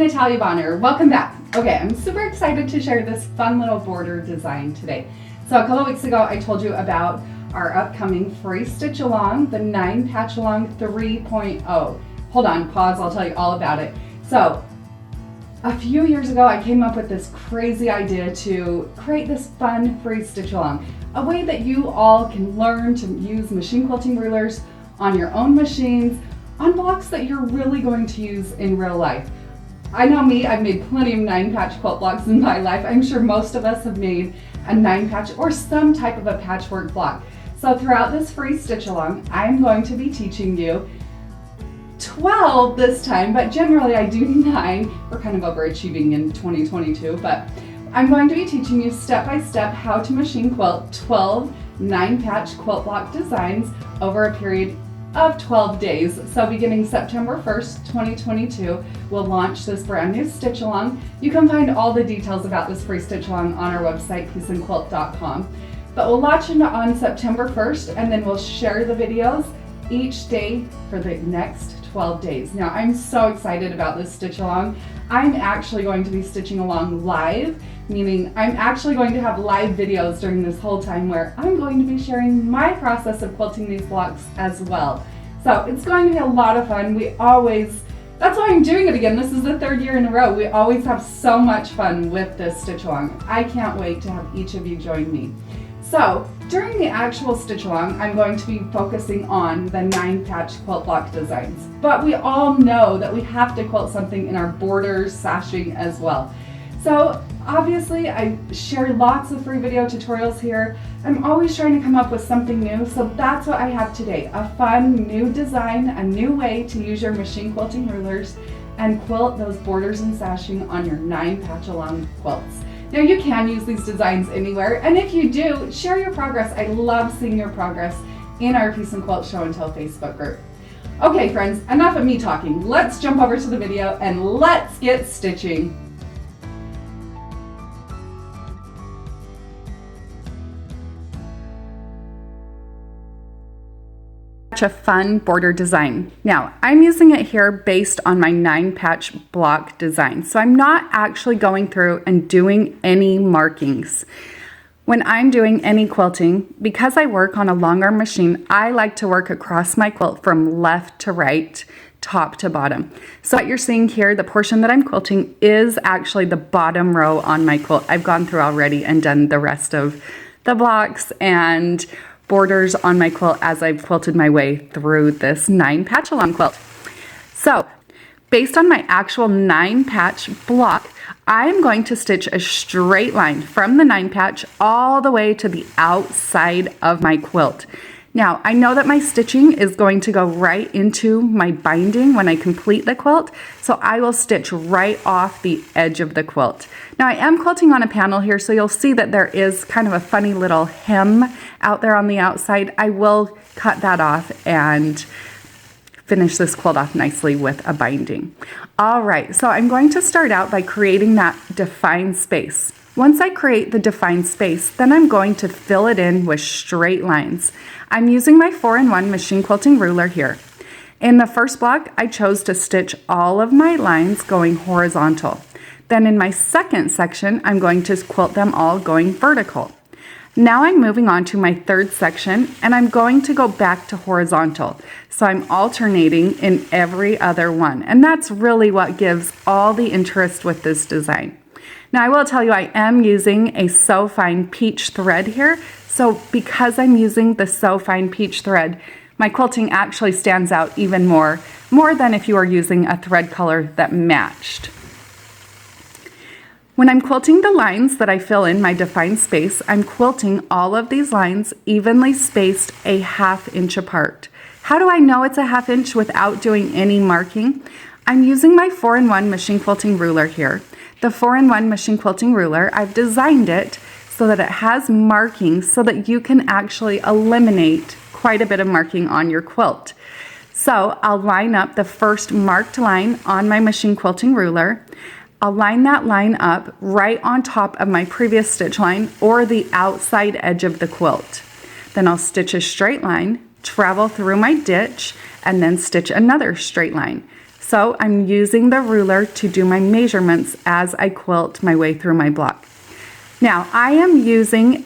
Natalia Bonner. Welcome back. Okay, I'm super excited to share this fun little border design today. So a couple weeks ago I told you about our upcoming free stitch along, the 9 patch along 3.0. Hold on, pause, I'll tell you all about it. So a few years ago I came up with this crazy idea to create this fun free stitch along, a way that you all can learn to use machine quilting rulers on your own machines, on blocks that you're really going to use in real life. I know me, I've made plenty of 9 patch quilt blocks in my life. I'm sure most of us have made a 9 patch or some type of a patchwork block. So throughout this free stitch along, I'm going to be teaching you 12 this time, but generally I do 9. We're kind of overachieving in 2022, but I'm going to be teaching you step by step how to machine quilt 12 9 patch quilt block designs over a period of 12 days. So beginning September 1st, 2022, we'll launch this brand new stitch along. You can find all the details about this free stitch along on our website, pieceandquilt.com. But we'll launch it on September 1st, and then we'll share the videos each day for the next 12 days. Now, I'm so excited about this stitch along. I'm actually going to be stitching along live, meaning I'm actually going to have live videos during this whole time where I'm going to be sharing my process of quilting these blocks as well. So it's going to be a lot of fun. That's why I'm doing it again. This is the 3rd year in a row. We always have so much fun with this stitch along. I can't wait to have each of you join me. So during the actual stitch along, I'm going to be focusing on the 9 patch quilt block designs. But we all know that we have to quilt something in our borders, sashing as well. So obviously I share lots of free video tutorials here. I'm always trying to come up with something new, so that's what I have today. A fun new design, a new way to use your machine quilting rulers and quilt those borders and sashing on your 9 patch along quilts. Now you can use these designs anywhere, and if you do, share your progress. I love seeing your progress in our Piece and Quilt Show and Tell Facebook group. Okay friends, enough of me talking. Let's jump over to the video and let's get stitching. A fun border design. Now I'm using it here based on my 9 patch block design, so I'm not actually going through and doing any markings. When I'm doing any quilting, because I work on a longer machine, I like to work across my quilt from left to right, top to bottom. So what you're seeing here, the portion that I'm quilting is actually the bottom row on my quilt. I've gone through already and done the rest of the blocks and borders on my quilt as I've quilted my way through this 9 patch along quilt. So based on my actual 9 patch block, I'm going to stitch a straight line from the 9 patch all the way to the outside of my quilt. Now I know that my stitching is going to go right into my binding when I complete the quilt, so I will stitch right off the edge of the quilt. Now I am quilting on a panel here, so you'll see that there is kind of a funny little hem out there on the outside. I will cut that off and finish this quilt off nicely with a binding. All right, so I'm going to start out by creating that defined space. Once I create the defined space, then I'm going to fill it in with straight lines. I'm using my 4-in-1 machine quilting ruler here. In the first block, I chose to stitch all of my lines going horizontal. Then in my second section, I'm going to quilt them all going vertical. Now I'm moving on to my 3rd section, and I'm going to go back to horizontal. So I'm alternating in every other one, and that's really what gives all the interest with this design. Now I will tell you I am using a So Fine Peach thread here, so because I'm using the So Fine Peach thread, my quilting actually stands out even more than if you were using a thread color that matched. When I'm quilting the lines that I fill in my defined space, I'm quilting all of these lines evenly spaced a 1/2 inch apart. How do I know it's a 1/2 inch without doing any marking? I'm using my 4-in-1 machine quilting ruler here. The 4-in-1 machine quilting ruler, I've designed it so that it has markings so that you can actually eliminate quite a bit of marking on your quilt. So I'll line up the first marked line on my machine quilting ruler. I'll line that line up right on top of my previous stitch line or the outside edge of the quilt. Then I'll stitch a straight line, travel through my ditch, and then stitch another straight line. So I'm using the ruler to do my measurements as I quilt my way through my block. Now I am using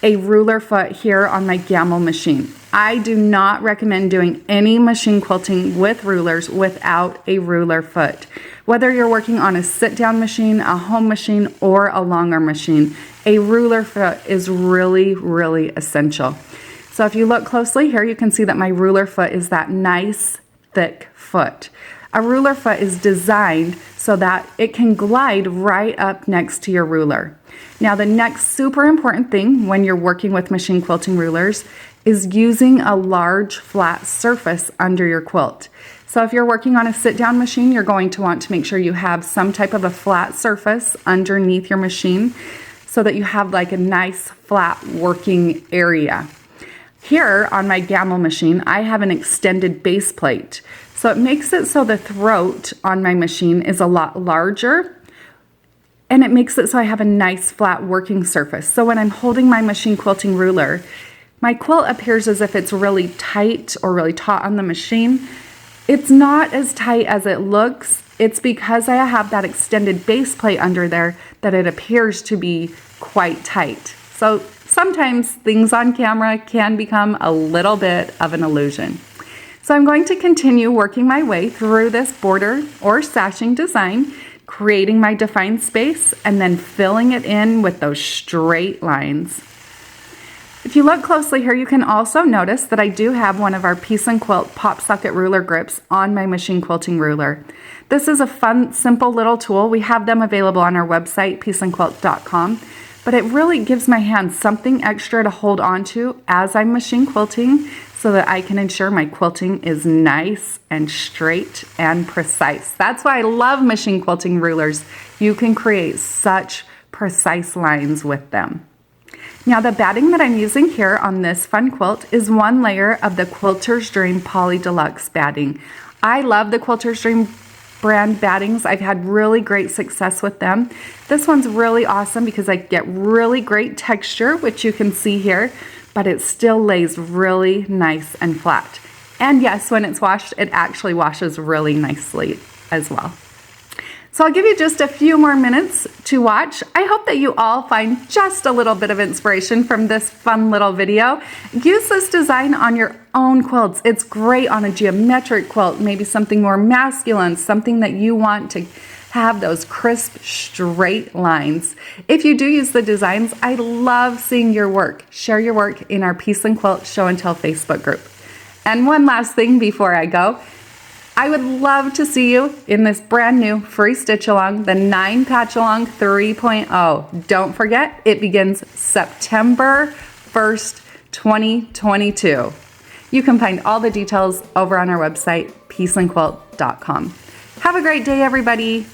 a ruler foot here on my Gamble machine. I do not recommend doing any machine quilting with rulers without a ruler foot. Whether you're working on a sit-down machine, a home machine, or a long arm machine, a ruler foot is really, really essential. So if you look closely here, you can see that my ruler foot is that nice, thick foot. A ruler foot is designed so that it can glide right up next to your ruler. Now the next super important thing when you're working with machine quilting rulers is using a large flat surface under your quilt. So if you're working on a sit-down machine, you're going to want to make sure you have some type of a flat surface underneath your machine so that you have like a nice flat working area. Here on my Gamble machine, I have an extended base plate. So it makes it so the throat on my machine is a lot larger, and it makes it so I have a nice flat working surface. So when I'm holding my machine quilting ruler, my quilt appears as if it's really tight or really taut on the machine. It's not as tight as it looks. It's because I have that extended base plate under there that it appears to be quite tight. So sometimes things on camera can become a little bit of an illusion. So I'm going to continue working my way through this border or sashing design, creating my defined space, and then filling it in with those straight lines. If you look closely here, you can also notice that I do have one of our Piece and Quilt pop socket ruler grips on my machine quilting ruler. This is a fun, simple little tool. We have them available on our website, pieceandquilt.com. But it really gives my hands something extra to hold on to as I'm machine quilting so that I can ensure my quilting is nice and straight and precise. That's why I love machine quilting rulers. You can create such precise lines with them. Now the batting that I'm using here on this fun quilt is one layer of the Quilter's Dream Poly Deluxe batting. I love the Quilter's Dream brand battings. I've had really great success with them. This one's really awesome because I get really great texture, which you can see here, but it still lays really nice and flat. And yes, when it's washed, it actually washes really nicely as well. So I'll give you just a few more minutes to watch. I hope that you all find just a little bit of inspiration from this fun little video. Use this design on your own quilts. It's great on a geometric quilt, maybe something more masculine, something that you want to have those crisp, straight lines. If you do use the designs, I love seeing your work. Share your work in our Piece and Quilt Show and Tell Facebook group. And one last thing before I go, I would love to see you in this brand new free stitch along, the 9 Patch Along 3.0. Don't forget, it begins September 1st, 2022. You can find all the details over on our website, pieceandquilt.com. Have a great day, everybody.